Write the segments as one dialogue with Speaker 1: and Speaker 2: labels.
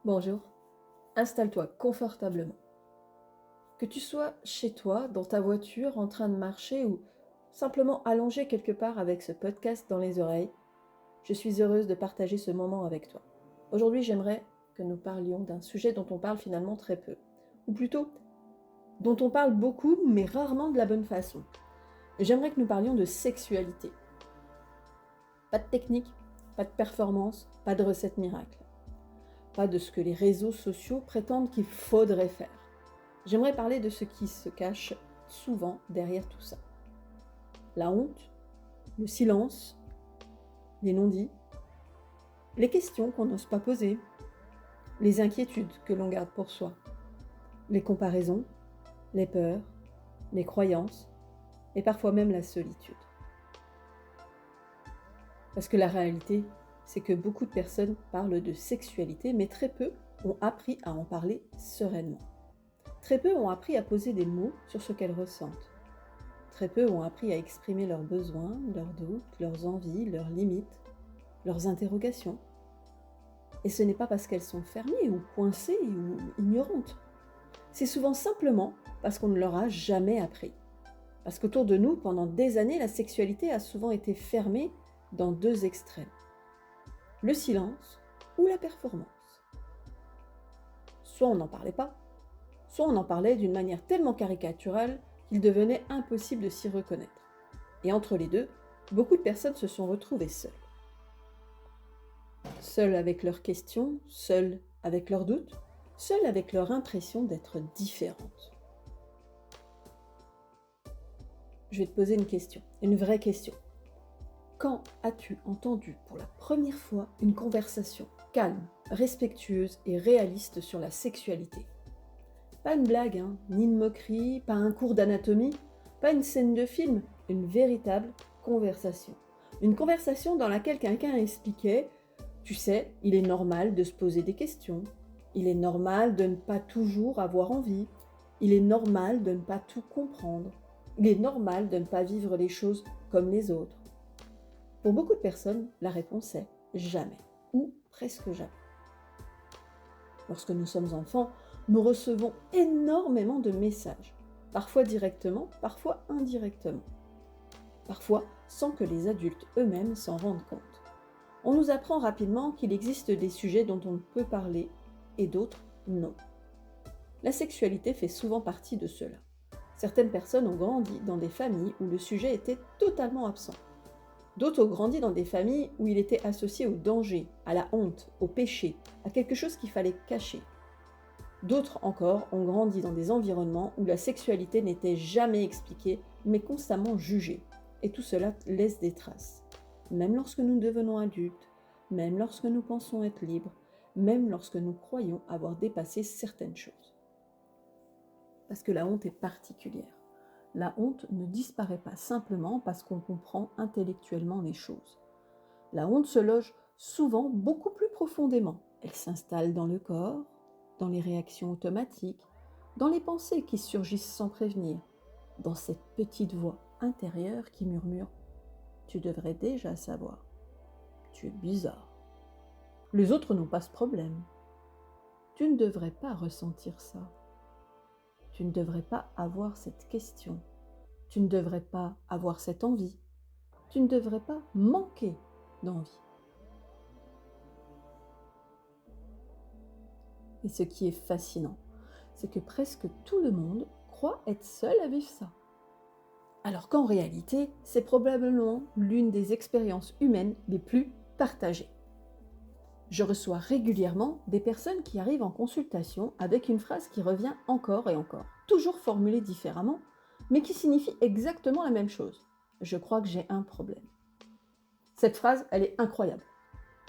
Speaker 1: Bonjour, installe-toi confortablement. Que tu sois chez toi, dans ta voiture, en train de marcher ou simplement allongé quelque part avec ce podcast dans les oreilles, je suis heureuse de partager ce moment avec toi. Aujourd'hui, j'aimerais que nous parlions d'un sujet dont on parle finalement très peu, ou plutôt dont on parle beaucoup mais rarement de la bonne façon. J'aimerais que nous parlions de sexualité. Pas de technique, pas de performance, pas de recette miracle. Pas de ce que les réseaux sociaux prétendent qu'il faudrait faire. J'aimerais parler de ce qui se cache souvent derrière tout ça. La honte, le silence, les non-dits, les questions qu'on n'ose pas poser, les inquiétudes que l'on garde pour soi, les comparaisons, les peurs, les croyances et parfois même la solitude. Parce que la réalité, c'est que beaucoup de personnes parlent de sexualité, mais très peu ont appris à en parler sereinement. Très peu ont appris à poser des mots sur ce qu'elles ressentent. Très peu ont appris à exprimer leurs besoins, leurs doutes, leurs envies, leurs limites, leurs interrogations. Et ce n'est pas parce qu'elles sont fermées ou coincées ou ignorantes. C'est souvent simplement parce qu'on ne leur a jamais appris. Parce qu'autour de nous, pendant des années, la sexualité a souvent été fermée dans deux extrêmes. Le silence ou la performance. Soit on n'en parlait pas, soit on en parlait d'une manière tellement caricaturale qu'il devenait impossible de s'y reconnaître. Et entre les deux, beaucoup de personnes se sont retrouvées seules. Seules avec leurs questions, seules avec leurs doutes, seules avec leur impression d'être différentes. Je vais te poser une question, une vraie question. Quand as-tu entendu pour la première fois une conversation calme, respectueuse et réaliste sur la sexualité ? Pas une blague, ni une moquerie, pas un cours d'anatomie, pas une scène de film, une véritable conversation. Une conversation dans laquelle quelqu'un expliquait « Tu sais, il est normal de se poser des questions, il est normal de ne pas toujours avoir envie, il est normal de ne pas tout comprendre, il est normal de ne pas vivre les choses comme les autres. » Pour beaucoup de personnes, la réponse est « jamais » ou « presque jamais ». Lorsque nous sommes enfants, nous recevons énormément de messages, parfois directement, parfois indirectement, parfois sans que les adultes eux-mêmes s'en rendent compte. On nous apprend rapidement qu'il existe des sujets dont on peut parler et d'autres non. La sexualité fait souvent partie de cela. Certaines personnes ont grandi dans des familles où le sujet était totalement absent. D'autres ont grandi dans des familles où il était associé au danger, à la honte, au péché, à quelque chose qu'il fallait cacher. D'autres encore ont grandi dans des environnements où la sexualité n'était jamais expliquée, mais constamment jugée. Et tout cela laisse des traces. Même lorsque nous devenons adultes, même lorsque nous pensons être libres, même lorsque nous croyons avoir dépassé certaines choses. Parce que la honte est particulière. La honte ne disparaît pas simplement parce qu'on comprend intellectuellement les choses. La honte se loge souvent beaucoup plus profondément. Elle s'installe dans le corps, dans les réactions automatiques, dans les pensées qui surgissent sans prévenir, dans cette petite voix intérieure qui murmure « Tu devrais déjà savoir, tu es bizarre. Les autres n'ont pas ce problème. Tu ne devrais pas ressentir ça. Tu ne devrais pas avoir cette question. Tu ne devrais pas avoir cette envie. Tu ne devrais pas manquer d'envie. » Et ce qui est fascinant, c'est que presque tout le monde croit être seul à vivre ça. Alors qu'en réalité, c'est probablement l'une des expériences humaines les plus partagées. Je reçois régulièrement des personnes qui arrivent en consultation avec une phrase qui revient encore et encore, toujours formulée différemment, mais qui signifie exactement la même chose. Je crois que j'ai un problème. Cette phrase, elle est incroyable,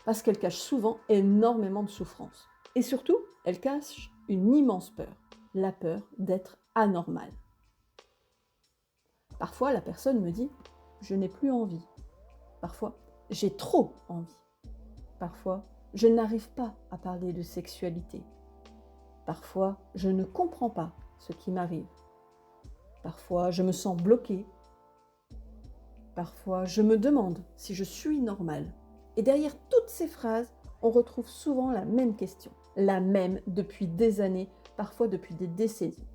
Speaker 1: parce qu'elle cache souvent énormément de souffrance. Et surtout, elle cache une immense peur, la peur d'être anormal. Parfois, la personne me dit « je n'ai plus envie ». Parfois, « j'ai trop envie ». Parfois, « je n'arrive pas à parler de sexualité ». Parfois, « je ne comprends pas ce qui m'arrive ». Parfois, « je me sens bloquée ». Parfois, « je me demande si je suis normale ». Et derrière toutes ces phrases, on retrouve souvent la même question. la même depuis des années, parfois depuis des décennies.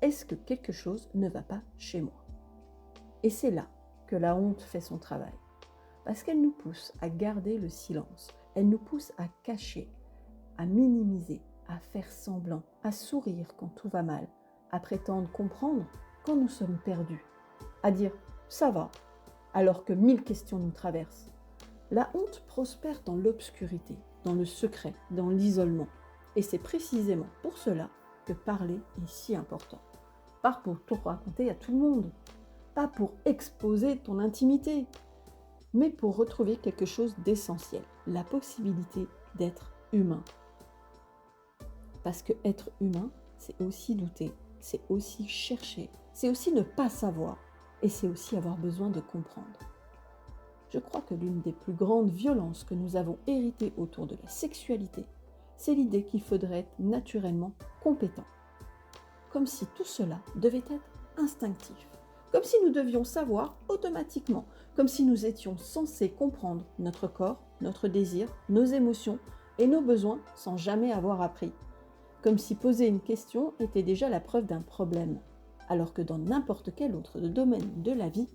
Speaker 1: Est-ce que quelque chose ne va pas chez moi? Et c'est là que la honte fait son travail, parce qu'elle nous pousse à garder le silence, elle nous pousse à cacher, à minimiser, à faire semblant, à sourire quand tout va mal, à prétendre comprendre quand nous sommes perdus, à dire « ça va », alors que 1000 questions nous traversent. La honte prospère dans l'obscurité, dans le secret, dans l'isolement. Et c'est précisément pour cela que parler est si important. Pas pour tout raconter à tout le monde, pas pour exposer ton intimité, mais pour retrouver quelque chose d'essentiel, la possibilité d'être humain. Parce que être humain, c'est aussi douter, c'est aussi chercher, c'est aussi ne pas savoir, et c'est aussi avoir besoin de comprendre. Je crois que l'une des plus grandes violences que nous avons héritées autour de la sexualité, c'est l'idée qu'il faudrait être naturellement compétent. Comme si tout cela devait être instinctif, comme si nous devions savoir automatiquement, comme si nous étions censés comprendre notre corps, notre désir, nos émotions et nos besoins sans jamais avoir appris. Comme si poser une question était déjà la preuve d'un problème, alors que dans n'importe quel autre domaine de la vie,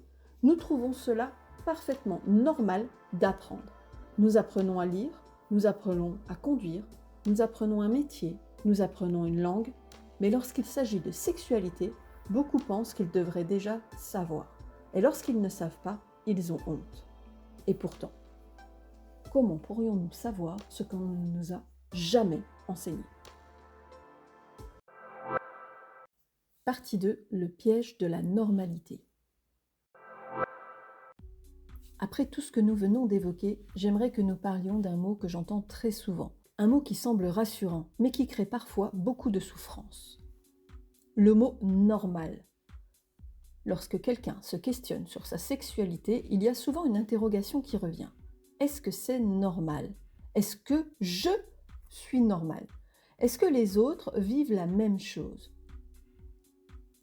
Speaker 1: nous trouvons cela parfaitement normal d'apprendre. Nous apprenons à lire, nous apprenons à conduire, nous apprenons un métier, nous apprenons une langue, mais lorsqu'il s'agit de sexualité, beaucoup pensent qu'ils devraient déjà savoir. Et lorsqu'ils ne savent pas, ils ont honte. Et pourtant, comment pourrions-nous savoir ce qu'on ne nous a jamais enseigné? Partie 2, le piège de la normalité. Après tout ce que nous venons d'évoquer, j'aimerais que nous parlions d'un mot que j'entends très souvent. Un mot qui semble rassurant, mais qui crée parfois beaucoup de souffrance. Le mot « normal ». Lorsque quelqu'un se questionne sur sa sexualité, il y a souvent une interrogation qui revient. Est-ce que c'est normal? Est-ce que je suis normal? Est-ce que les autres vivent la même chose?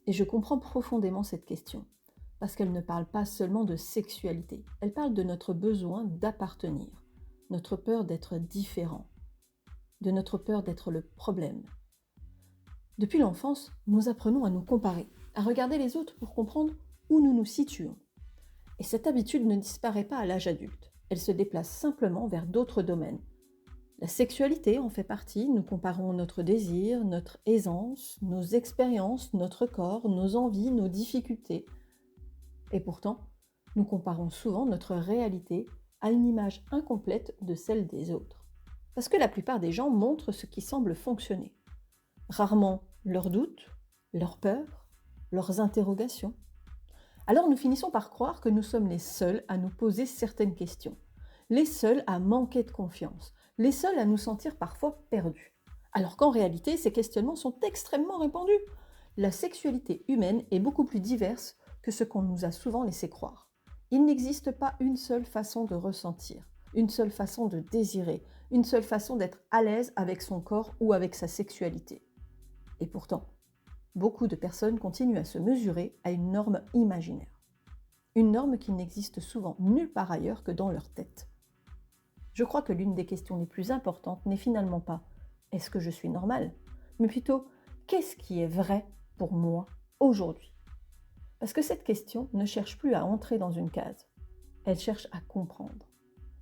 Speaker 1: Et je comprends profondément cette question, parce qu'elle ne parle pas seulement de sexualité, elle parle de notre besoin d'appartenir, notre peur d'être différent, de notre peur d'être le problème. Depuis l'enfance, nous apprenons à nous comparer, à regarder les autres pour comprendre où nous nous situons. Et cette habitude ne disparaît pas à l'âge adulte, elle se déplace simplement vers d'autres domaines. La sexualité en fait partie, nous comparons notre désir, notre aisance, nos expériences, notre corps, nos envies, nos difficultés. Et pourtant, nous comparons souvent notre réalité à une image incomplète de celle des autres. Parce que la plupart des gens montrent ce qui semble fonctionner. Rarement leurs doutes, leurs peurs, leurs interrogations. Alors nous finissons par croire que nous sommes les seuls à nous poser certaines questions, les seuls à manquer de confiance, les seuls à nous sentir parfois perdus. Alors qu'en réalité, ces questionnements sont extrêmement répandus. La sexualité humaine est beaucoup plus diverse que ce qu'on nous a souvent laissé croire. Il n'existe pas une seule façon de ressentir, une seule façon de désirer, une seule façon d'être à l'aise avec son corps ou avec sa sexualité. Et pourtant, beaucoup de personnes continuent à se mesurer à une norme imaginaire. Une norme qui n'existe souvent nulle part ailleurs que dans leur tête. Je crois que l'une des questions les plus importantes n'est finalement pas « est-ce que je suis normale ?», mais plutôt « qu'est-ce qui est vrai pour moi aujourd'hui ?» Parce que cette question ne cherche plus à entrer dans une case, elle cherche à comprendre.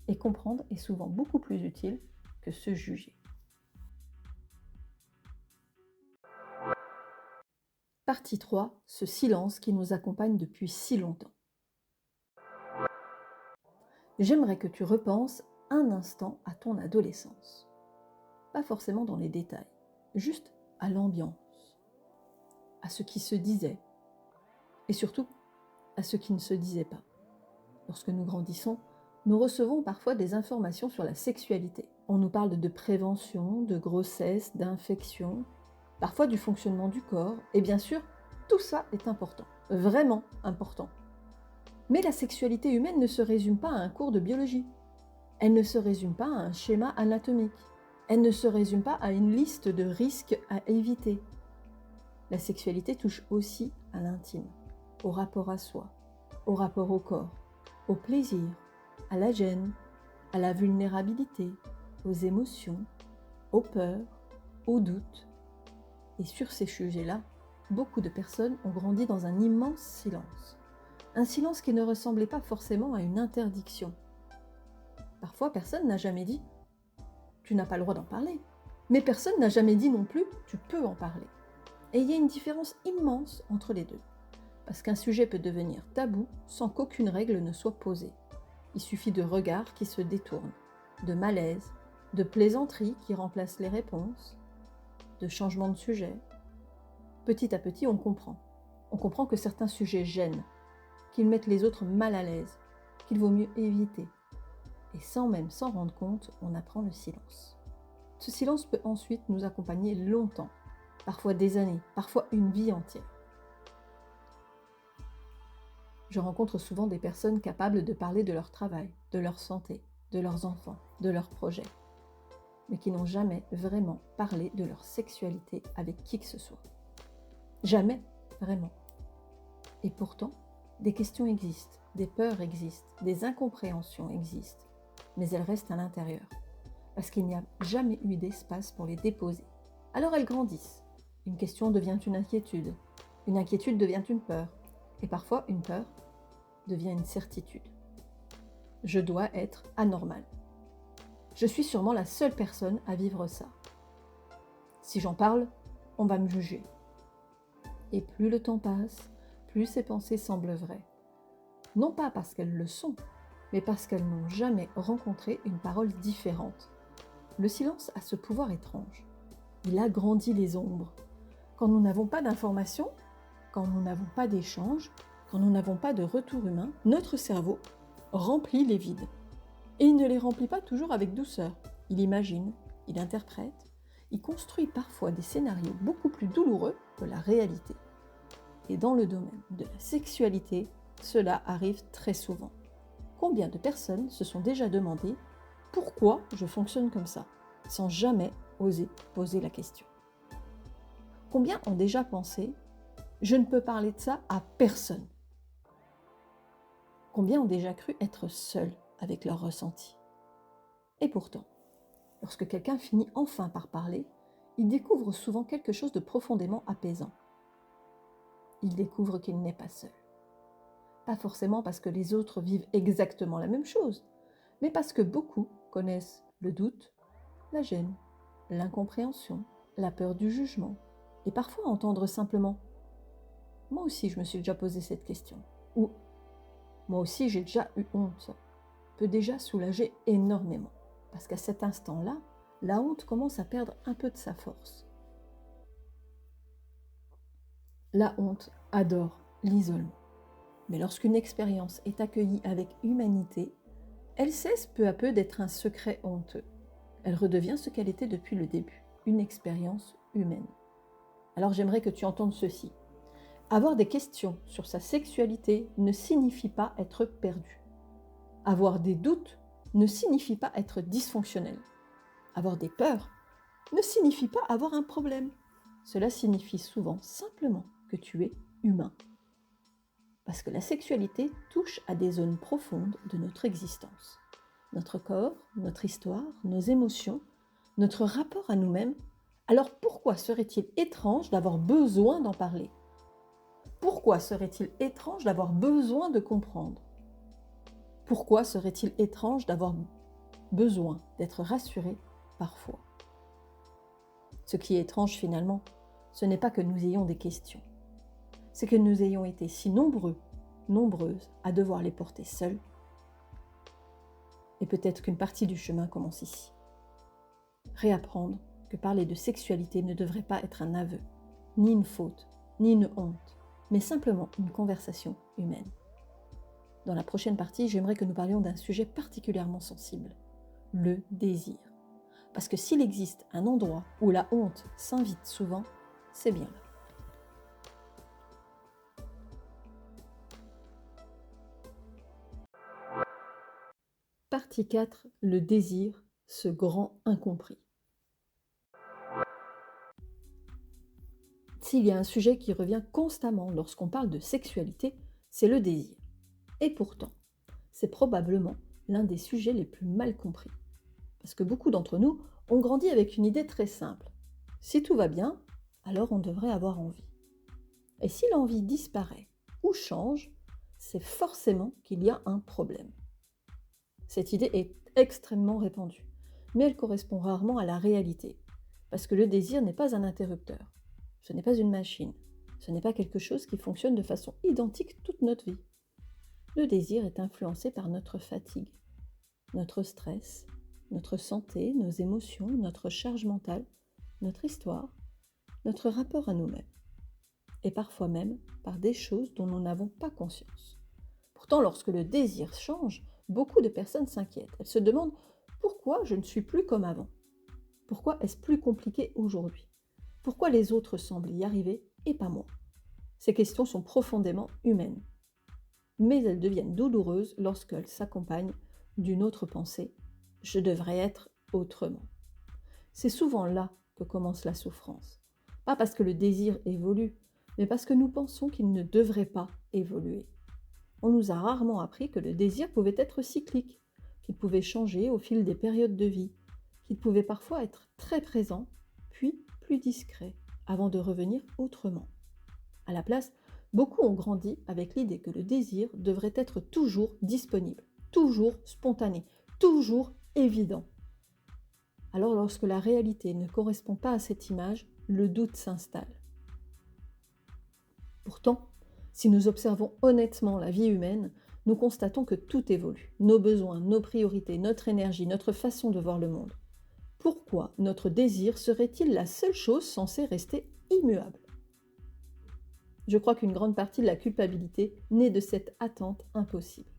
Speaker 1: Et comprendre est souvent beaucoup plus utile que se juger. Partie 3, ce silence qui nous accompagne depuis si longtemps. J'aimerais que tu repenses un instant à ton adolescence. Pas forcément dans les détails, juste à l'ambiance, à ce qui se disait, et surtout à ce qui ne se disait pas. Lorsque nous grandissons, nous recevons parfois des informations sur la sexualité. On nous parle de prévention, de grossesse, d'infection, parfois du fonctionnement du corps, et bien sûr, tout ça est important, vraiment important. Mais la sexualité humaine ne se résume pas à un cours de biologie. Elle ne se résume pas à un schéma anatomique. Elle ne se résume pas à une liste de risques à éviter. La sexualité touche aussi à l'intime, au rapport à soi, au rapport au corps, au plaisir, à la gêne, à la vulnérabilité, aux émotions, aux peurs, aux doutes. Et sur ces sujets-là, beaucoup de personnes ont grandi dans un immense silence. Un silence qui ne ressemblait pas forcément à une interdiction. Parfois, personne n'a jamais dit « tu n'as pas le droit d'en parler ». Mais personne n'a jamais dit non plus « tu peux en parler ». Et il y a une différence immense entre les deux. Parce qu'un sujet peut devenir tabou sans qu'aucune règle ne soit posée. Il suffit de regards qui se détournent, de malaise, de plaisanteries qui remplacent les réponses, de changements de sujet. Petit à petit, on comprend. On comprend que certains sujets gênent, qu'ils mettent les autres mal à l'aise, qu'il vaut mieux éviter. Et sans même s'en rendre compte, on apprend le silence. Ce silence peut ensuite nous accompagner longtemps, parfois des années, parfois une vie entière. Je rencontre souvent des personnes capables de parler de leur travail, de leur santé, de leurs enfants, de leurs projets, mais qui n'ont jamais vraiment parlé de leur sexualité avec qui que ce soit. Jamais, vraiment. Et pourtant, des questions existent, des peurs existent, des incompréhensions existent, mais elles restent à l'intérieur, parce qu'il n'y a jamais eu d'espace pour les déposer. Alors elles grandissent. Une question devient une inquiétude devient une peur, et parfois une peur devient une certitude. Je dois être anormal. Je suis sûrement la seule personne à vivre ça. Si j'en parle, on va me juger. Et plus le temps passe, plus ces pensées semblent vraies. Non pas parce qu'elles le sont, mais parce qu'elles n'ont jamais rencontré une parole différente. Le silence a ce pouvoir étrange. Il agrandit les ombres. Quand nous n'avons pas d'informations, quand nous n'avons pas d'échanges, quand nous n'avons pas de retour humain, notre cerveau remplit les vides. Et il ne les remplit pas toujours avec douceur. Il imagine, il interprète, il construit parfois des scénarios beaucoup plus douloureux que la réalité. Et dans le domaine de la sexualité, cela arrive très souvent. Combien de personnes se sont déjà demandé pourquoi je fonctionne comme ça, sans jamais oser poser la question? Combien ont déjà pensé je ne peux parler de ça à personne? Combien ont déjà cru être seuls avec leurs ressentis? Et pourtant, lorsque quelqu'un finit enfin par parler, il découvre souvent quelque chose de profondément apaisant. Il découvre qu'il n'est pas seul. Pas forcément parce que les autres vivent exactement la même chose, mais parce que beaucoup connaissent le doute, la gêne, l'incompréhension, la peur du jugement, et parfois entendre simplement « moi aussi je me suis déjà posé cette question » ou « moi aussi j'ai déjà eu honte » peut déjà soulager énormément, parce qu'à cet instant-là, la honte commence à perdre un peu de sa force. La honte adore l'isolement. Mais lorsqu'une expérience est accueillie avec humanité, elle cesse peu à peu d'être un secret honteux. Elle redevient ce qu'elle était depuis le début, une expérience humaine. Alors j'aimerais que tu entendes ceci. Avoir des questions sur sa sexualité ne signifie pas être perdu. Avoir des doutes ne signifie pas être dysfonctionnel. Avoir des peurs ne signifie pas avoir un problème. Cela signifie souvent simplement que tu es humain. Parce que la sexualité touche à des zones profondes de notre existence. Notre corps, notre histoire, nos émotions, notre rapport à nous-mêmes. Alors pourquoi serait-il étrange d'avoir besoin d'en parler? Pourquoi serait-il étrange d'avoir besoin de comprendre? Pourquoi serait-il étrange d'avoir besoin d'être rassuré parfois? Ce qui est étrange finalement, ce n'est pas que nous ayons des questions. C'est que nous ayons été si nombreux, nombreuses à devoir les porter seuls. Et peut-être qu'une partie du chemin commence ici. Réapprendre que parler de sexualité ne devrait pas être un aveu, ni une faute, ni une honte, mais simplement une conversation humaine. Dans la prochaine partie, j'aimerais que nous parlions d'un sujet particulièrement sensible, le désir. Parce que s'il existe un endroit où la honte s'invite souvent, c'est bien là. Partie 4, le désir, ce grand incompris. S'il y a un sujet qui revient constamment lorsqu'on parle de sexualité, c'est le désir. Et pourtant, c'est probablement l'un des sujets les plus mal compris. Parce que beaucoup d'entre nous On grandit avec une idée très simple. Si tout va bien, alors on devrait avoir envie. Et si l'envie disparaît ou change, c'est forcément qu'il y a un problème. Cette idée est extrêmement répandue, mais elle correspond rarement à la réalité, parce que le désir n'est pas un interrupteur, ce n'est pas une machine, ce n'est pas quelque chose qui fonctionne de façon identique toute notre vie. Le désir est influencé par notre fatigue, notre stress, notre santé, nos émotions, notre charge mentale, notre histoire, notre rapport à nous-mêmes, et parfois même par des choses dont nous n'avons pas conscience. Pourtant, lorsque le désir change, beaucoup de personnes s'inquiètent. Elles se demandent pourquoi je ne suis plus comme avant. Pourquoi est-ce plus compliqué aujourd'hui? Pourquoi les autres semblent y arriver et pas moi? Ces questions sont profondément humaines. Mais elles deviennent douloureuses lorsqu'elles s'accompagnent d'une autre pensée. Je devrais être autrement. C'est souvent là que commence la souffrance. Pas parce que le désir évolue, mais parce que nous pensons qu'il ne devrait pas évoluer. On nous a rarement appris que le désir pouvait être cyclique, qu'il pouvait changer au fil des périodes de vie, qu'il pouvait parfois être très présent, puis plus discret, avant de revenir autrement. À la place, beaucoup ont grandi avec l'idée que le désir devrait être toujours disponible, toujours spontané, toujours évident. Alors lorsque la réalité ne correspond pas à cette image, le doute s'installe. Pourtant, si nous observons honnêtement la vie humaine, nous constatons que tout évolue, nos besoins, nos priorités, notre énergie, notre façon de voir le monde. Pourquoi notre désir serait-il la seule chose censée rester immuable? Je crois qu'une grande partie de la culpabilité naît de cette attente impossible.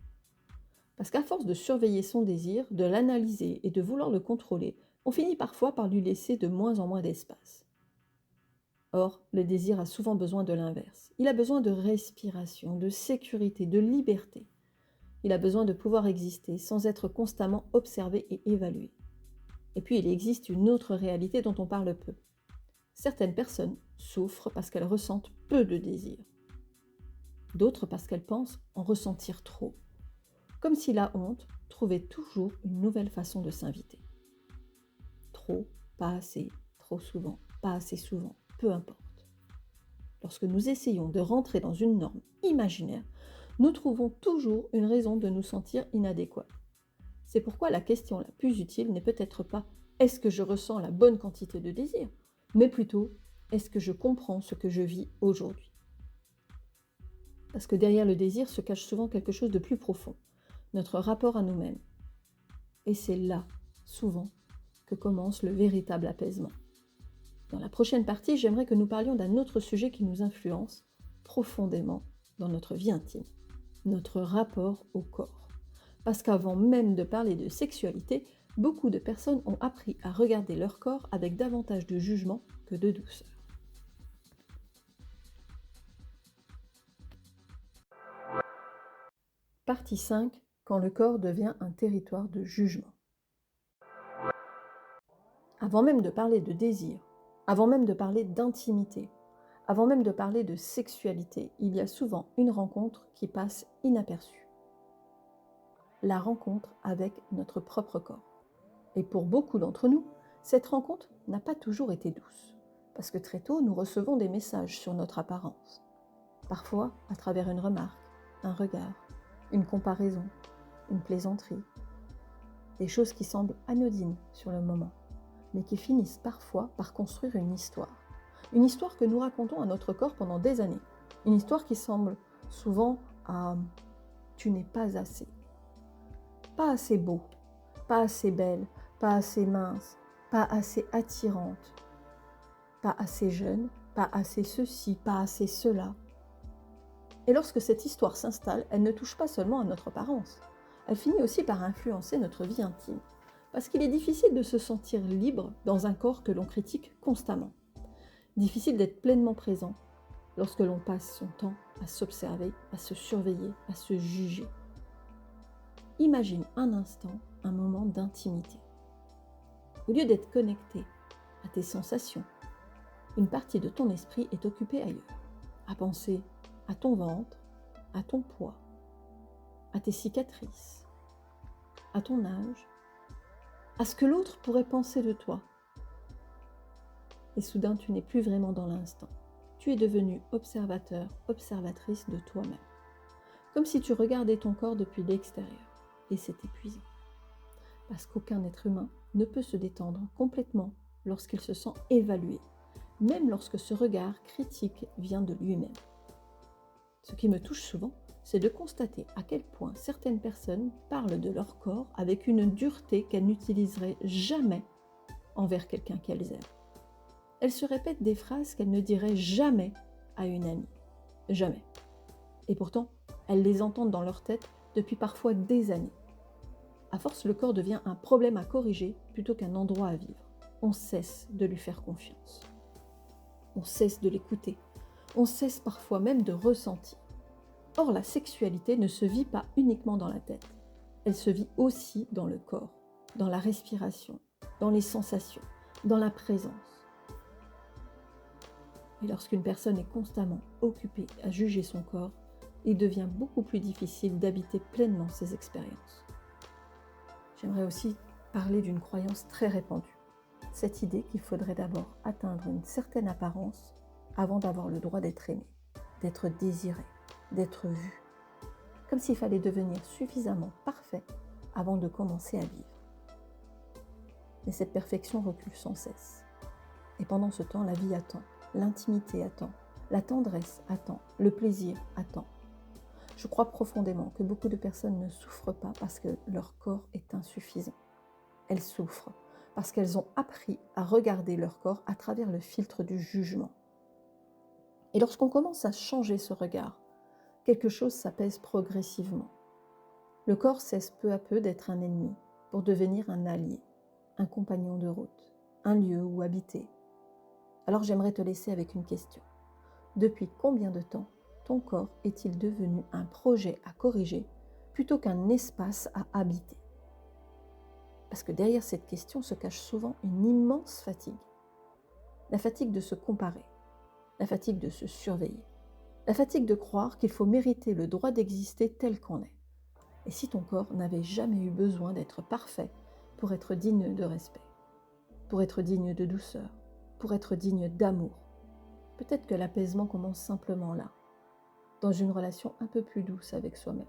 Speaker 1: Parce qu'à force de surveiller son désir, de l'analyser et de vouloir le contrôler, on finit parfois par lui laisser de moins en moins d'espace. Or, le désir a souvent besoin de l'inverse. Il a besoin de respiration, de sécurité, de liberté. Il a besoin de pouvoir exister sans être constamment observé et évalué. Et puis, il existe une autre réalité dont on parle peu. Certaines personnes souffrent parce qu'elles ressentent peu de désir. D'autres parce qu'elles pensent en ressentir trop. Comme si la honte trouvait toujours une nouvelle façon de s'inviter. Trop, pas assez, trop souvent, pas assez souvent, peu importe. Lorsque nous essayons de rentrer dans une norme imaginaire, nous trouvons toujours une raison de nous sentir inadéquats. C'est pourquoi la question la plus utile n'est peut-être pas « est-ce que je ressens la bonne quantité de désir ?», mais plutôt « est-ce que je comprends ce que je vis aujourd'hui ?» Parce que derrière le désir se cache souvent quelque chose de plus profond, notre rapport à nous-mêmes. Et c'est là, souvent, que commence le véritable apaisement. Dans la prochaine partie, j'aimerais que nous parlions d'un autre sujet qui nous influence profondément dans notre vie intime, notre rapport au corps. Parce qu'avant même de parler de sexualité, beaucoup de personnes ont appris à regarder leur corps avec davantage de jugement que de douceur. Partie 5. Quand le corps devient un territoire de jugement. Avant même de parler de désir, avant même de parler d'intimité, avant même de parler de sexualité, il y a souvent une rencontre qui passe inaperçue. La rencontre avec notre propre corps. Et pour beaucoup d'entre nous, cette rencontre n'a pas toujours été douce, parce que très tôt, nous recevons des messages sur notre apparence. Parfois à travers une remarque, un regard, une comparaison, une plaisanterie. Des choses qui semblent anodines sur le moment, mais qui finissent parfois par construire une histoire. Une histoire que nous racontons à notre corps pendant des années. Une histoire qui semble souvent à « tu n'es pas assez ». Pas assez beau, pas assez belle, pas assez mince, pas assez attirante, pas assez jeune, pas assez ceci, pas assez cela. Et lorsque cette histoire s'installe, elle ne touche pas seulement à notre apparence. Elle finit aussi par influencer notre vie intime. Parce qu'il est difficile de se sentir libre dans un corps que l'on critique constamment. Difficile d'être pleinement présent lorsque l'on passe son temps à s'observer, à se surveiller, à se juger. Imagine un instant un moment d'intimité. Au lieu d'être connecté à tes sensations, une partie de ton esprit est occupée ailleurs, à penser à ton ventre, à ton poids, à tes cicatrices, à ton âge, à ce que l'autre pourrait penser de toi, et soudain tu n'es plus vraiment dans l'instant. Tu es devenu observateur, observatrice de toi-même. Comme si tu regardais ton corps depuis l'extérieur. Et c'est épuisant. Parce qu'aucun être humain ne peut se détendre complètement lorsqu'il se sent évalué, même lorsque ce regard critique vient de lui-même. Ce qui me touche souvent, c'est de constater à quel point certaines personnes parlent de leur corps avec une dureté qu'elles n'utiliseraient jamais envers quelqu'un qu'elles aiment. Elles se répètent des phrases qu'elles ne diraient jamais à une amie. Jamais. Et pourtant, elles les entendent dans leur tête depuis parfois des années. À force, le corps devient un problème à corriger plutôt qu'un endroit à vivre. On cesse de lui faire confiance. On cesse de l'écouter. On cesse parfois même de ressentir. Or, la sexualité ne se vit pas uniquement dans la tête. Elle se vit aussi dans le corps, dans la respiration, dans les sensations, dans la présence. Et lorsqu'une personne est constamment occupée à juger son corps, il devient beaucoup plus difficile d'habiter pleinement ses expériences. J'aimerais aussi parler d'une croyance très répandue. Cette idée qu'il faudrait d'abord atteindre une certaine apparence avant d'avoir le droit d'être aimé, d'être désiré, d'être vu. Comme s'il fallait devenir suffisamment parfait avant de commencer à vivre. Mais cette perfection recule sans cesse. Et pendant ce temps, la vie attend, l'intimité attend, la tendresse attend, le plaisir attend. Je crois profondément que beaucoup de personnes ne souffrent pas parce que leur corps est insuffisant. Elles souffrent parce qu'elles ont appris à regarder leur corps à travers le filtre du jugement. Et lorsqu'on commence à changer ce regard, quelque chose s'apaise progressivement. Le corps cesse peu à peu d'être un ennemi pour devenir un allié, un compagnon de route, un lieu où habiter. Alors j'aimerais te laisser avec une question. Depuis combien de temps ton corps est-il devenu un projet à corriger plutôt qu'un espace à habiter? Parce que derrière cette question se cache souvent une immense fatigue. La fatigue de se comparer, la fatigue de se surveiller, la fatigue de croire qu'il faut mériter le droit d'exister tel qu'on est. Et si ton corps n'avait jamais eu besoin d'être parfait pour être digne de respect, pour être digne de douceur, pour être digne d'amour, peut-être que l'apaisement commence simplement là, dans une relation un peu plus douce avec soi-même.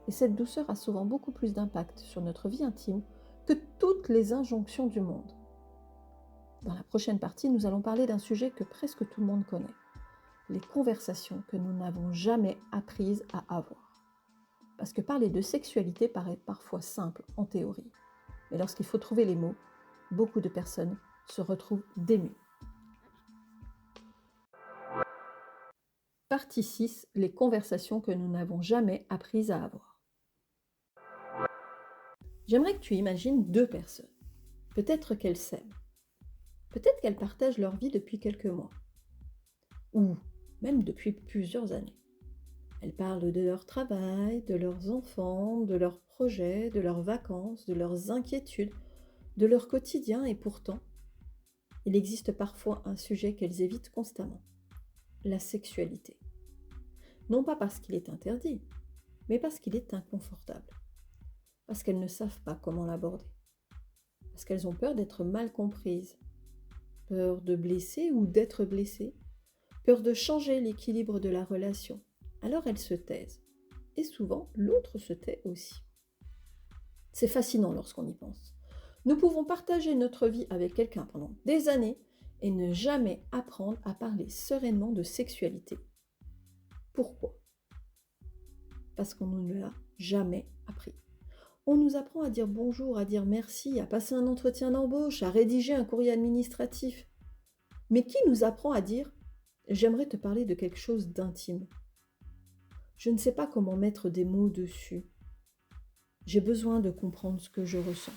Speaker 1: Et cette douceur a souvent beaucoup plus d'impact sur notre vie intime que toutes les injonctions du monde. Dans la prochaine partie, nous allons parler d'un sujet que presque tout le monde connaît, les conversations que nous n'avons jamais apprises à avoir. Parce que parler de sexualité paraît parfois simple en théorie, mais lorsqu'il faut trouver les mots, beaucoup de personnes se retrouvent démues. Partie 6, les conversations que nous n'avons jamais apprises à avoir. J'aimerais que tu imagines deux personnes. Peut-être qu'elles s'aiment. Peut-être qu'elles partagent leur vie depuis quelques mois. Ou même depuis plusieurs années. Elles parlent de leur travail, de leurs enfants, de leurs projets, de leurs vacances, de leurs inquiétudes, de leur quotidien et pourtant, il existe parfois un sujet qu'elles évitent constamment. La sexualité. Non pas parce qu'il est interdit, mais parce qu'il est inconfortable. Parce qu'elles ne savent pas comment l'aborder. Parce qu'elles ont peur d'être mal comprises, peur de blesser ou d'être blessées, peur de changer l'équilibre de la relation. Alors elles se taisent. Et souvent, l'autre se tait aussi. C'est fascinant lorsqu'on y pense. Nous pouvons partager notre vie avec quelqu'un pendant des années et ne jamais apprendre à parler sereinement de sexualité. Pourquoi? Parce qu'on ne l'a jamais appris. On nous apprend à dire bonjour, à dire merci, à passer un entretien d'embauche, à rédiger un courrier administratif. Mais qui nous apprend à dire « j'aimerais te parler de quelque chose d'intime ». Je ne sais pas comment mettre des mots dessus. J'ai besoin de comprendre ce que je ressens.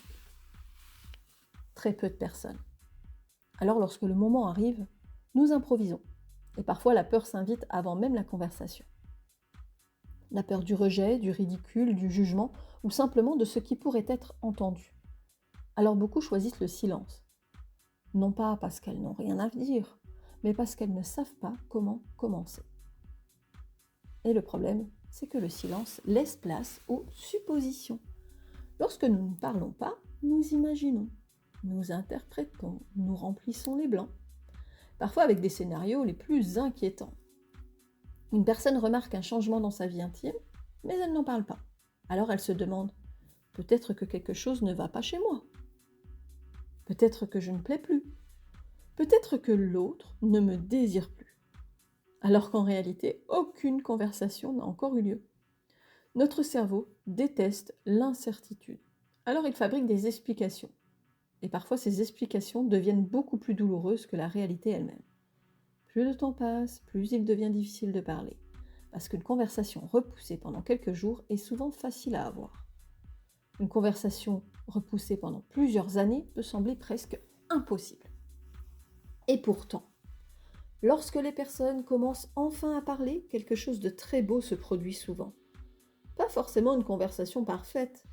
Speaker 1: Très peu de personnes. Alors lorsque le moment arrive, nous improvisons. Et parfois la peur s'invite avant même la conversation. La peur du rejet, du ridicule, du jugement, ou simplement de ce qui pourrait être entendu. Alors beaucoup choisissent le silence. Non pas parce qu'elles n'ont rien à dire, mais parce qu'elles ne savent pas comment commencer. Et le problème, c'est que le silence laisse place aux suppositions. Lorsque nous ne parlons pas, nous imaginons, nous interprétons, nous remplissons les blancs. parfois avec des scénarios les plus inquiétants. Une personne remarque un changement dans sa vie intime, mais elle n'en parle pas. Alors elle se demande, peut-être que quelque chose ne va pas chez moi. Peut-être que je ne plais plus. Peut-être que l'autre ne me désire plus. Alors qu'en réalité, aucune conversation n'a encore eu lieu. Notre cerveau déteste l'incertitude. Alors il fabrique des explications. Et parfois ces explications deviennent beaucoup plus douloureuses que la réalité elle-même. Plus le temps passe, plus il devient difficile de parler. Parce qu'une conversation repoussée pendant quelques jours est souvent facile à avoir. Une conversation repoussée pendant plusieurs années peut sembler presque impossible. Et pourtant, lorsque les personnes commencent enfin à parler, quelque chose de très beau se produit souvent. Pas forcément une conversation parfaite,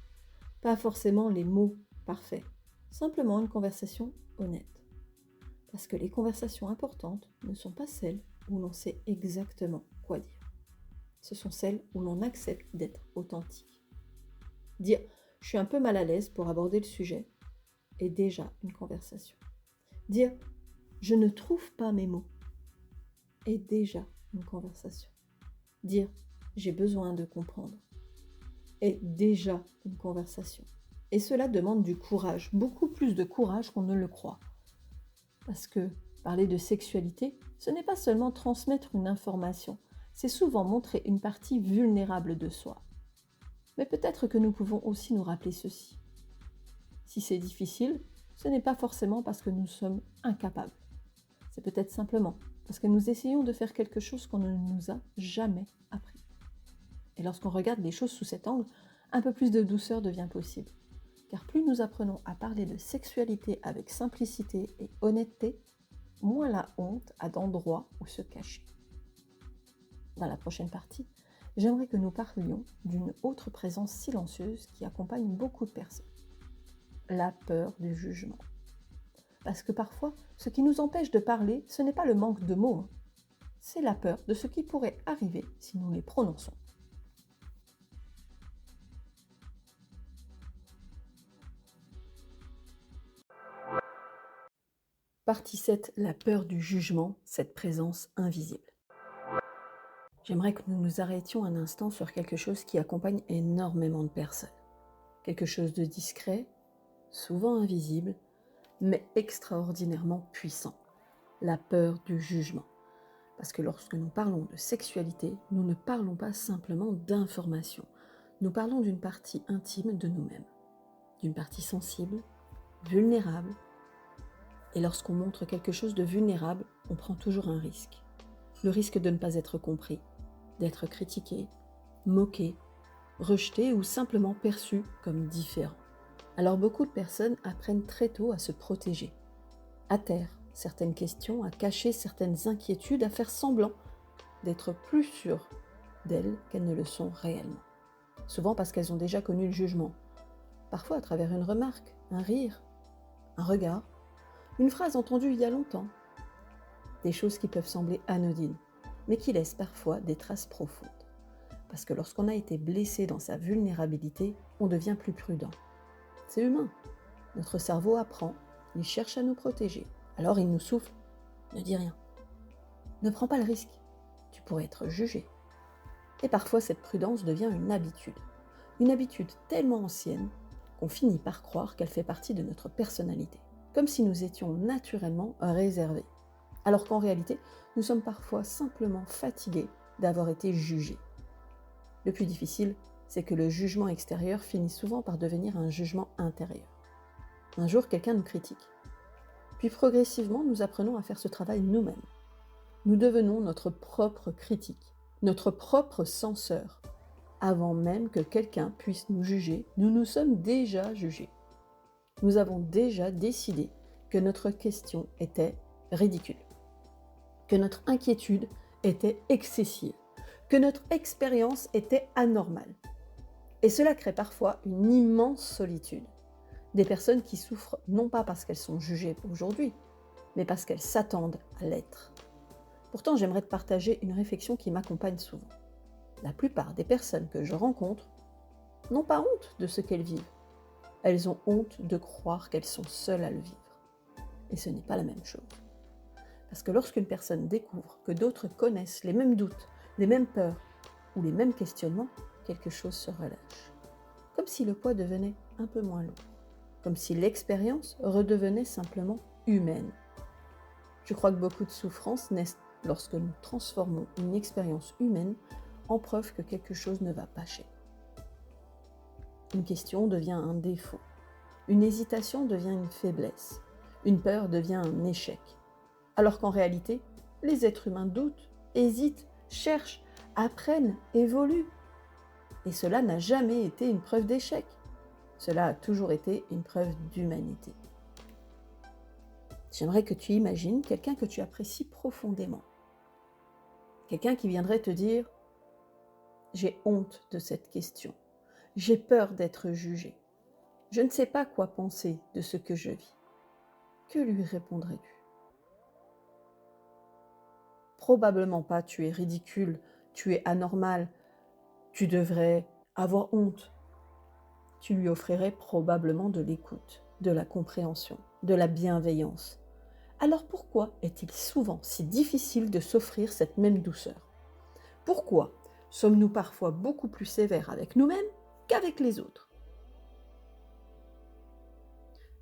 Speaker 1: pas forcément les mots parfaits, simplement une conversation honnête. Parce que les conversations importantes ne sont pas celles où l'on sait exactement quoi dire. Ce sont celles où l'on accepte d'être authentique. Dire « je suis un peu mal à l'aise pour aborder le sujet » est déjà une conversation. Dire « je ne trouve pas mes mots » est déjà une conversation. Dire « j'ai besoin de comprendre » est déjà une conversation. Et cela demande du courage, beaucoup plus de courage qu'on ne le croit. Parce que parler de sexualité, ce n'est pas seulement transmettre une information, c'est souvent montrer une partie vulnérable de soi. Mais peut-être que nous pouvons aussi nous rappeler ceci. Si c'est difficile, ce n'est pas forcément parce que nous sommes incapables. C'est peut-être simplement parce que nous essayons de faire quelque chose qu'on ne nous a jamais appris. Et lorsqu'on regarde les choses sous cet angle, un peu plus de douceur devient possible. Car plus nous apprenons à parler de sexualité avec simplicité et honnêteté, moins la honte a d'endroits où se cacher. Dans la prochaine partie, j'aimerais que nous parlions d'une autre présence silencieuse qui accompagne beaucoup de personnes. La peur du jugement. Parce que parfois, ce qui nous empêche de parler, ce n'est pas le manque de mots, c'est la peur de ce qui pourrait arriver si nous les prononçons. Partie 7, la peur du jugement, cette présence invisible. J'aimerais que nous nous arrêtions un instant sur quelque chose qui accompagne énormément de personnes. Quelque chose de discret, souvent invisible, mais extraordinairement puissant. La peur du jugement. Parce que lorsque nous parlons de sexualité, nous ne parlons pas simplement d'information. Nous parlons d'une partie intime de nous-mêmes. D'une partie sensible, vulnérable. Et lorsqu'on montre quelque chose de vulnérable, on prend toujours un risque. Le risque de ne pas être compris, d'être critiqué, moqué, rejeté ou simplement perçu comme différent. Alors beaucoup de personnes apprennent très tôt à se protéger, à taire certaines questions, à cacher certaines inquiétudes, à faire semblant d'être plus sûres d'elles qu'elles ne le sont réellement. Souvent parce qu'elles ont déjà connu le jugement, parfois à travers une remarque, un rire, un regard, une phrase entendue il y a longtemps. Des choses qui peuvent sembler anodines, mais qui laissent parfois des traces profondes. Parce que lorsqu'on a été blessé dans sa vulnérabilité, on devient plus prudent. C'est humain. Notre cerveau apprend, il cherche à nous protéger. Alors il nous souffle, ne dis rien. Ne prends pas le risque, tu pourrais être jugé. Et parfois cette prudence devient une habitude tellement ancienne qu'on finit par croire qu'elle fait partie de notre personnalité, comme si nous étions naturellement réservés, alors qu'en réalité, nous sommes parfois simplement fatigués d'avoir été jugés. Le plus difficile, c'est que le jugement extérieur finit souvent par devenir un jugement intérieur. Un jour, quelqu'un nous critique. Puis progressivement, nous apprenons à faire ce travail nous-mêmes. Nous devenons notre propre critique, notre propre censeur. Avant même que quelqu'un puisse nous juger, nous nous sommes déjà jugés. Nous avons déjà décidé que notre question était ridicule, que notre inquiétude était excessive, que notre expérience était anormale. Et cela crée parfois une immense solitude. Des personnes qui souffrent non pas parce qu'elles sont jugées aujourd'hui, mais parce qu'elles s'attendent à l'être. Pourtant, j'aimerais te partager une réflexion qui m'accompagne souvent. La plupart des personnes que je rencontre n'ont pas honte de ce qu'elles vivent. Elles ont honte de croire qu'elles sont seules à le vivre. Et ce n'est pas la même chose. Parce que lorsqu'une personne découvre que d'autres connaissent les mêmes doutes, les mêmes peurs ou les mêmes questionnements, quelque chose se relâche. Comme si le poids devenait un peu moins lourd. Comme si l'expérience redevenait simplement humaine. Je crois que beaucoup de souffrances naissent lorsque nous transformons une expérience humaine en preuve que quelque chose ne va pas chez nous. Une question devient un défaut. Une hésitation devient une faiblesse. Une peur devient un échec. Alors qu'en réalité, les êtres humains doutent, hésitent, cherchent, apprennent, évoluent. Et cela n'a jamais été une preuve d'échec. Cela a toujours été une preuve d'humanité. J'aimerais que tu imagines quelqu'un que tu apprécies profondément. Quelqu'un qui viendrait te dire « J'ai honte de cette question. J'ai peur d'être jugé. Je ne sais pas quoi penser de ce que je vis. » Que lui répondrais-tu ? Probablement pas « Tu es ridicule, tu es anormal, tu devrais avoir honte. » Tu lui offrirais probablement de l'écoute, de la compréhension, de la bienveillance. Alors pourquoi est-il souvent si difficile de s'offrir cette même douceur ? Pourquoi sommes-nous parfois beaucoup plus sévères avec nous-mêmes qu'avec les autres ?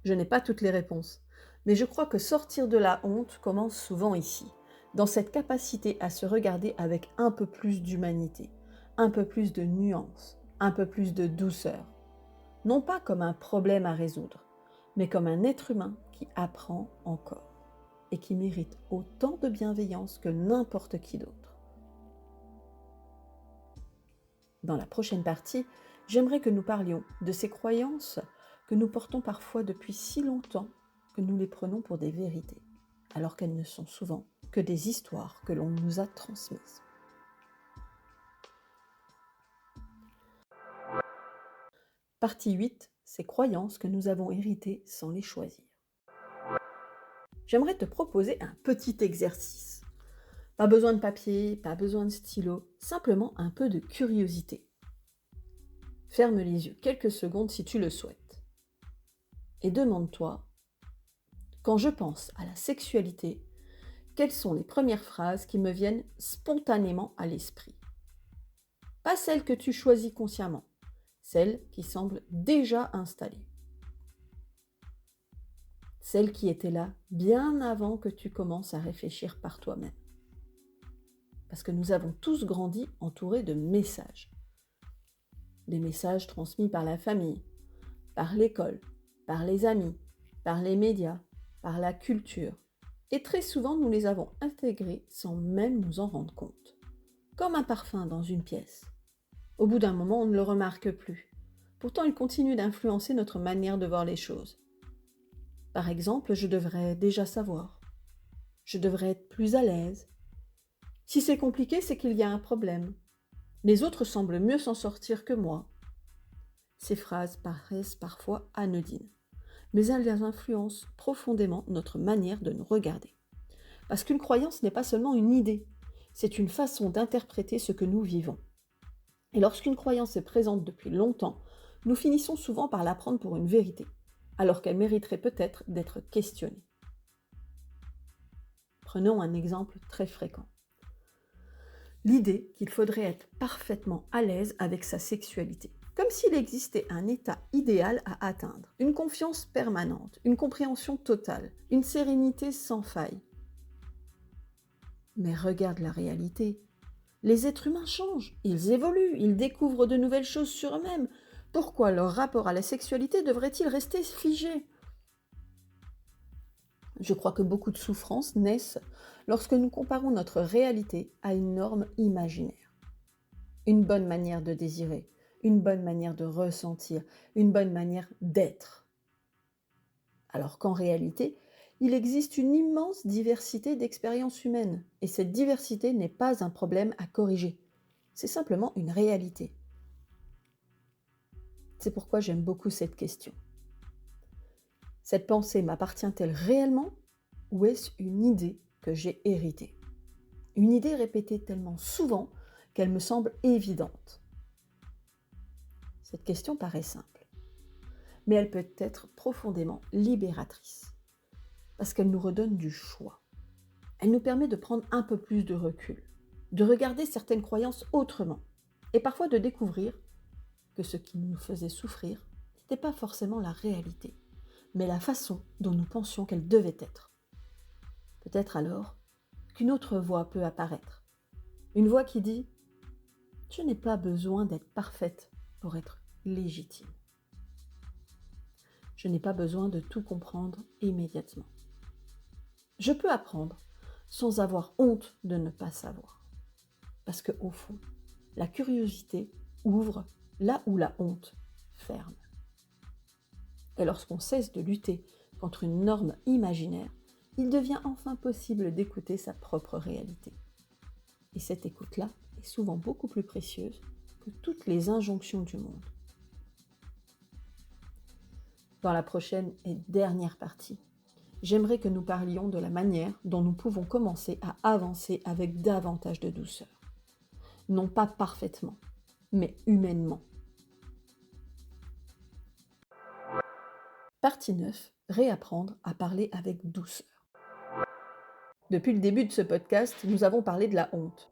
Speaker 1: Je n'ai pas toutes les réponses, mais je crois que sortir de la honte commence souvent ici, dans cette capacité à se regarder avec un peu plus d'humanité, un peu plus de nuance, un peu plus de douceur. Non pas comme un problème à résoudre, mais comme un être humain qui apprend encore et qui mérite autant de bienveillance que n'importe qui d'autre. Dans la prochaine partie, j'aimerais que nous parlions de ces croyances que nous portons parfois depuis si longtemps que nous les prenons pour des vérités, alors qu'elles ne sont souvent que des histoires que l'on nous a transmises. Partie 8, ces croyances que nous avons héritées sans les choisir. J'aimerais te proposer un petit exercice. Pas besoin de papier, pas besoin de stylo, simplement un peu de curiosité. Ferme les yeux quelques secondes si tu le souhaites. Et demande-toi, quand je pense à la sexualité, quelles sont les premières phrases qui me viennent spontanément à l'esprit ? Pas celles que tu choisis consciemment, celles qui semblent déjà installées. Celles qui étaient là bien avant que tu commences à réfléchir par toi-même. Parce que nous avons tous grandi entourés de messages. Des messages transmis par la famille, par l'école, par les amis, par les médias, par la culture. Et très souvent, nous les avons intégrés sans même nous en rendre compte. Comme un parfum dans une pièce. Au bout d'un moment, on ne le remarque plus. Pourtant, il continue d'influencer notre manière de voir les choses. Par exemple, je devrais déjà savoir. Je devrais être plus à l'aise. Si c'est compliqué, c'est qu'il y a un problème. Les autres semblent mieux s'en sortir que moi. Ces phrases paraissent parfois anodines, mais elles influencent profondément notre manière de nous regarder. Parce qu'une croyance n'est pas seulement une idée, c'est une façon d'interpréter ce que nous vivons. Et lorsqu'une croyance est présente depuis longtemps, nous finissons souvent par la prendre pour une vérité, alors qu'elle mériterait peut-être d'être questionnée. Prenons un exemple très fréquent. L'idée qu'il faudrait être parfaitement à l'aise avec sa sexualité, comme s'il existait un état idéal à atteindre, une confiance permanente, une compréhension totale, une sérénité sans faille. Mais regarde la réalité. Les êtres humains changent, ils évoluent, ils découvrent de nouvelles choses sur eux-mêmes. Pourquoi leur rapport à la sexualité devrait-il rester figé ? Je crois que beaucoup de souffrances naissent lorsque nous comparons notre réalité à une norme imaginaire. Une bonne manière de désirer, une bonne manière de ressentir, une bonne manière d'être. Alors qu'en réalité, il existe une immense diversité d'expériences humaines, et cette diversité n'est pas un problème à corriger. C'est simplement une réalité. C'est pourquoi j'aime beaucoup cette question. Cette pensée m'appartient-elle réellement ou est-ce une idée que j'ai héritée ? Une idée répétée tellement souvent qu'elle me semble évidente. Cette question paraît simple, mais elle peut être profondément libératrice, parce qu'elle nous redonne du choix. Elle nous permet de prendre un peu plus de recul, de regarder certaines croyances autrement, et parfois de découvrir que ce qui nous faisait souffrir n'était pas forcément la réalité, mais la façon dont nous pensions qu'elle devait être. Peut-être alors qu'une autre voix peut apparaître. Une voix qui dit « Je n'ai pas besoin d'être parfaite pour être légitime. Je n'ai pas besoin de tout comprendre immédiatement. Je peux apprendre sans avoir honte de ne pas savoir. Parce qu'au fond, la curiosité ouvre là où la honte ferme. Et lorsqu'on cesse de lutter contre une norme imaginaire, il devient enfin possible d'écouter sa propre réalité. Et cette écoute-là est souvent beaucoup plus précieuse que toutes les injonctions du monde. Dans la prochaine et dernière partie, j'aimerais que nous parlions de la manière dont nous pouvons commencer à avancer avec davantage de douceur. Non pas parfaitement, mais humainement. Partie 9. Réapprendre à parler avec douceur. Depuis le début de ce podcast, nous avons parlé de la honte,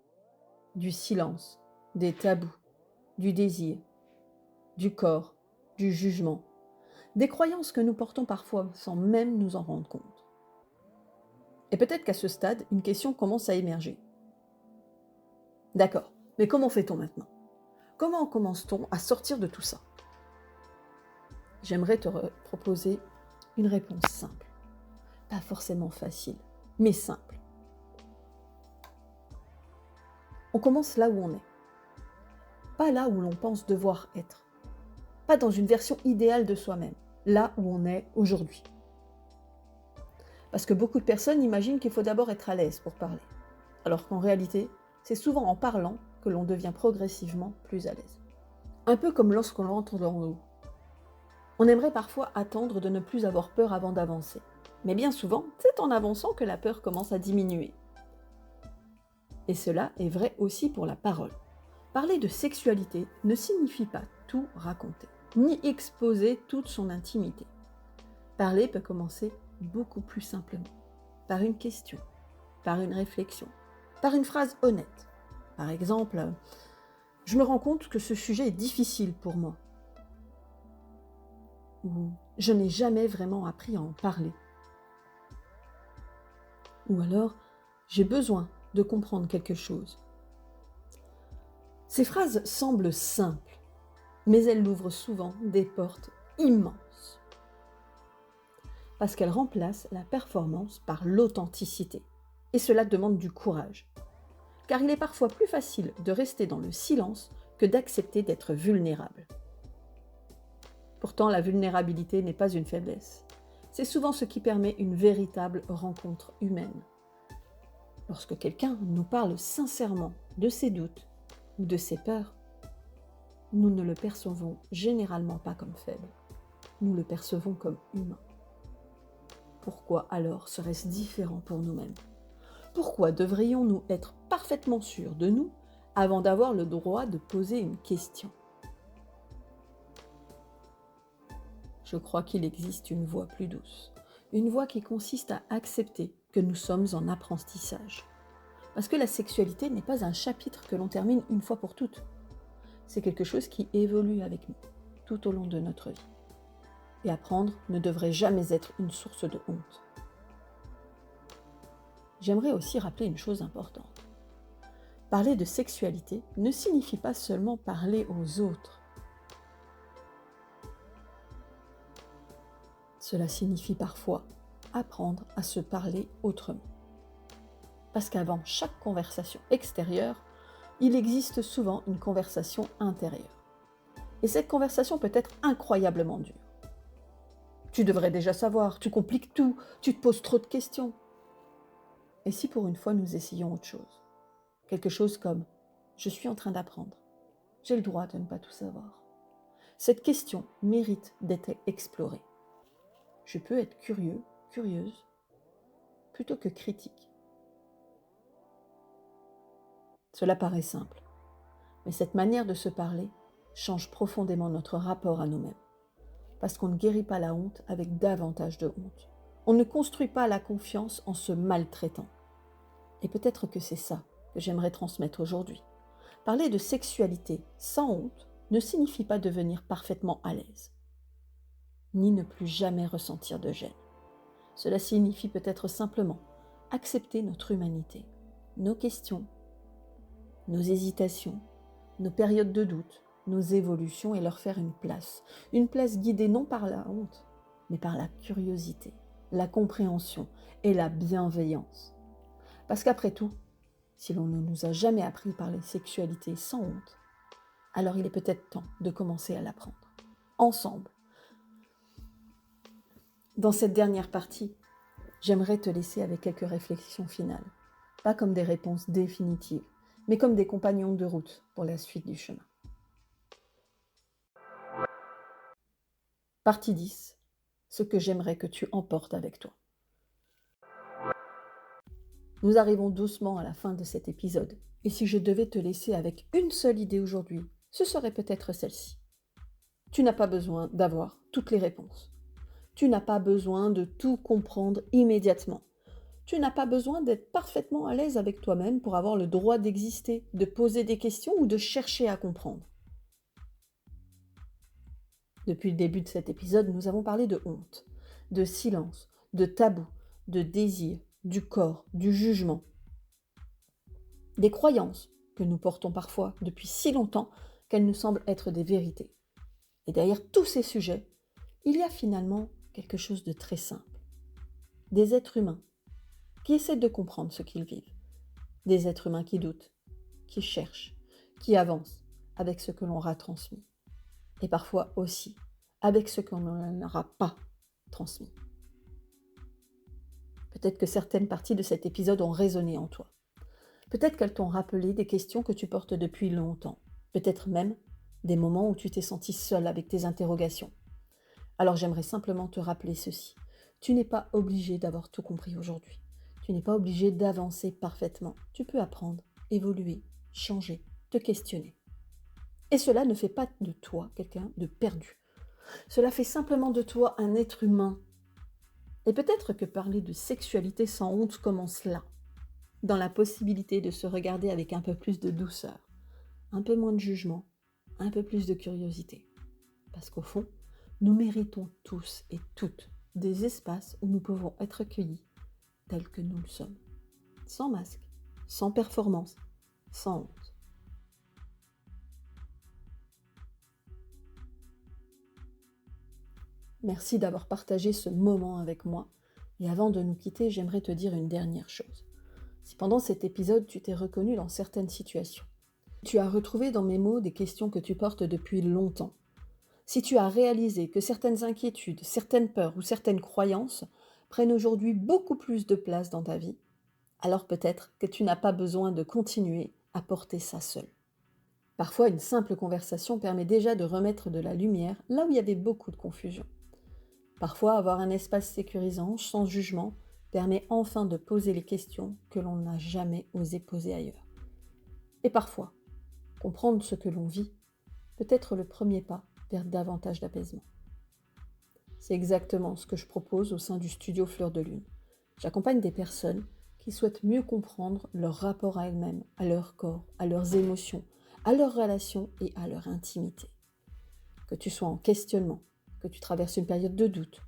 Speaker 1: du silence, des tabous, du désir, du corps, du jugement, des croyances que nous portons parfois sans même nous en rendre compte. Et peut-être qu'à ce stade, une question commence à émerger. D'accord, mais comment fait-on maintenant ? Comment commence-t-on à sortir de tout ça ? J'aimerais te proposer une réponse simple. Pas forcément facile, mais simple. On commence là où on est. Pas là où l'on pense devoir être. Pas dans une version idéale de soi-même. Là où on est aujourd'hui. Parce que beaucoup de personnes imaginent qu'il faut d'abord être à l'aise pour parler. Alors qu'en réalité, c'est souvent en parlant que l'on devient progressivement plus à l'aise. Un peu comme lorsqu'on entre dans l'eau. On aimerait parfois attendre de ne plus avoir peur avant d'avancer. Mais bien souvent, c'est en avançant que la peur commence à diminuer. Et cela est vrai aussi pour la parole. Parler de sexualité ne signifie pas tout raconter, ni exposer toute son intimité. Parler peut commencer beaucoup plus simplement, par une question, par une réflexion, par une phrase honnête. Par exemple, « Je me rends compte que ce sujet est difficile pour moi » ou « Je n'ai jamais vraiment appris à en parler » ou alors « J'ai besoin de comprendre quelque chose ». Ces phrases semblent simples, mais elles ouvrent souvent des portes immenses. Parce qu'elles remplacent la performance par l'authenticité. Et cela demande du courage. Car il est parfois plus facile de rester dans le silence que d'accepter d'être vulnérable. Pourtant, la vulnérabilité n'est pas une faiblesse. C'est souvent ce qui permet une véritable rencontre humaine. Lorsque quelqu'un nous parle sincèrement de ses doutes ou de ses peurs, nous ne le percevons généralement pas comme faible. Nous le percevons comme humain. Pourquoi alors serait-ce différent pour nous-mêmes ? Pourquoi devrions-nous être parfaitement sûrs de nous avant d'avoir le droit de poser une question ? Je crois qu'il existe une voie plus douce, une voie qui consiste à accepter que nous sommes en apprentissage. Parce que la sexualité n'est pas un chapitre que l'on termine une fois pour toutes. C'est quelque chose qui évolue avec nous, tout au long de notre vie. Et apprendre ne devrait jamais être une source de honte. J'aimerais aussi rappeler une chose importante. Parler de sexualité ne signifie pas seulement parler aux autres. Cela signifie parfois apprendre à se parler autrement. Parce qu'avant chaque conversation extérieure, il existe souvent une conversation intérieure. Et cette conversation peut être incroyablement dure. Tu devrais déjà savoir, tu compliques tout, tu te poses trop de questions. Et si pour une fois nous essayons autre chose ? Quelque chose comme « Je suis en train d'apprendre. J'ai le droit de ne pas tout savoir. » Cette question mérite d'être explorée. Je peux être curieux, curieuse, plutôt que critique. Cela paraît simple, mais cette manière de se parler change profondément notre rapport à nous-mêmes. Parce qu'on ne guérit pas la honte avec davantage de honte. On ne construit pas la confiance en se maltraitant. Et peut-être que c'est ça que j'aimerais transmettre aujourd'hui. Parler de sexualité sans honte ne signifie pas devenir parfaitement à l'aise, ni ne plus jamais ressentir de gêne. Cela signifie peut-être simplement accepter notre humanité, nos questions, nos hésitations, nos périodes de doute, nos évolutions et leur faire une place guidée non par la honte, mais par la curiosité, la compréhension et la bienveillance. Parce qu'après tout, si l'on ne nous a jamais appris à parler sexualité sans honte, alors il est peut-être temps de commencer à l'apprendre, ensemble. Dans cette dernière partie, j'aimerais te laisser avec quelques réflexions finales, pas comme des réponses définitives, mais comme des compagnons de route pour la suite du chemin. Partie 10. Ce que j'aimerais que tu emportes avec toi. Nous arrivons doucement à la fin de cet épisode, et si je devais te laisser avec une seule idée aujourd'hui, ce serait peut-être celle-ci. Tu n'as pas besoin d'avoir toutes les réponses. Tu n'as pas besoin de tout comprendre immédiatement. Tu n'as pas besoin d'être parfaitement à l'aise avec toi-même pour avoir le droit d'exister, de poser des questions ou de chercher à comprendre. Depuis le début de cet épisode, nous avons parlé de honte, de silence, de tabou, de désir, du corps, du jugement. Des croyances que nous portons parfois depuis si longtemps qu'elles nous semblent être des vérités. Et derrière tous ces sujets, il y a finalement quelque chose de très simple. Des êtres humains qui essaient de comprendre ce qu'ils vivent. Des êtres humains qui doutent, qui cherchent, qui avancent avec ce que l'on aura transmis. Et parfois aussi avec ce qu'on n'aura pas transmis. Peut-être que certaines parties de cet épisode ont résonné en toi. Peut-être qu'elles t'ont rappelé des questions que tu portes depuis longtemps. Peut-être même des moments où tu t'es senti seul avec tes interrogations. Alors j'aimerais simplement te rappeler ceci. Tu n'es pas obligé d'avoir tout compris aujourd'hui. Tu n'es pas obligé d'avancer parfaitement. Tu peux apprendre, évoluer, changer, te questionner. Et cela ne fait pas de toi quelqu'un de perdu. Cela fait simplement de toi un être humain. Et peut-être que parler de sexualité sans honte commence là, dans la possibilité de se regarder avec un peu plus de douceur, un peu moins de jugement, un peu plus de curiosité. Parce qu'au fond, nous méritons tous et toutes des espaces où nous pouvons être accueillis tels que nous le sommes, sans masque, sans performance, sans honte. Merci d'avoir partagé ce moment avec moi. Et avant de nous quitter, j'aimerais te dire une dernière chose. Si pendant cet épisode, tu t'es reconnu dans certaines situations, tu as retrouvé dans mes mots des questions que tu portes depuis longtemps, si tu as réalisé que certaines inquiétudes, certaines peurs ou certaines croyances prennent aujourd'hui beaucoup plus de place dans ta vie, alors peut-être que tu n'as pas besoin de continuer à porter ça seul. Parfois, une simple conversation permet déjà de remettre de la lumière là où il y avait beaucoup de confusion. Parfois, avoir un espace sécurisant, sans jugement, permet enfin de poser les questions que l'on n'a jamais osé poser ailleurs. Et parfois, comprendre ce que l'on vit peut être le premier pas vers davantage d'apaisement. C'est exactement ce que je propose au sein du studio Fleur de Lune. J'accompagne des personnes qui souhaitent mieux comprendre leur rapport à elles-mêmes, à leur corps, à leurs émotions, à leurs relations et à leur intimité. Que tu sois en questionnement, que tu traverses une période de doute,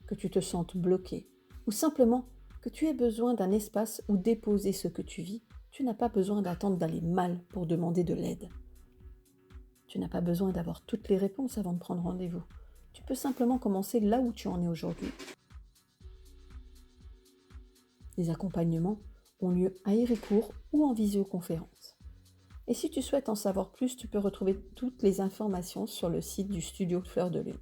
Speaker 1: que tu te sentes bloqué, ou simplement que tu aies besoin d'un espace où déposer ce que tu vis, tu n'as pas besoin d'attendre d'aller mal pour demander de l'aide. Tu n'as pas besoin d'avoir toutes les réponses avant de prendre rendez-vous. Tu peux simplement commencer là où tu en es aujourd'hui. Les accompagnements ont lieu à Héricourt ou en visioconférence. Et si tu souhaites en savoir plus, tu peux retrouver toutes les informations sur le site du studio Fleur de Lune.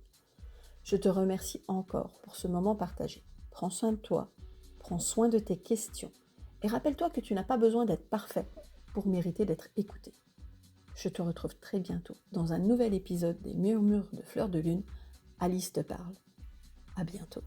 Speaker 1: Je te remercie encore pour ce moment partagé. Prends soin de toi, prends soin de tes questions et rappelle-toi que tu n'as pas besoin d'être parfait pour mériter d'être écouté. Je te retrouve très bientôt dans un nouvel épisode des Murmures de Fleur de Lune. Alice te parle. À bientôt.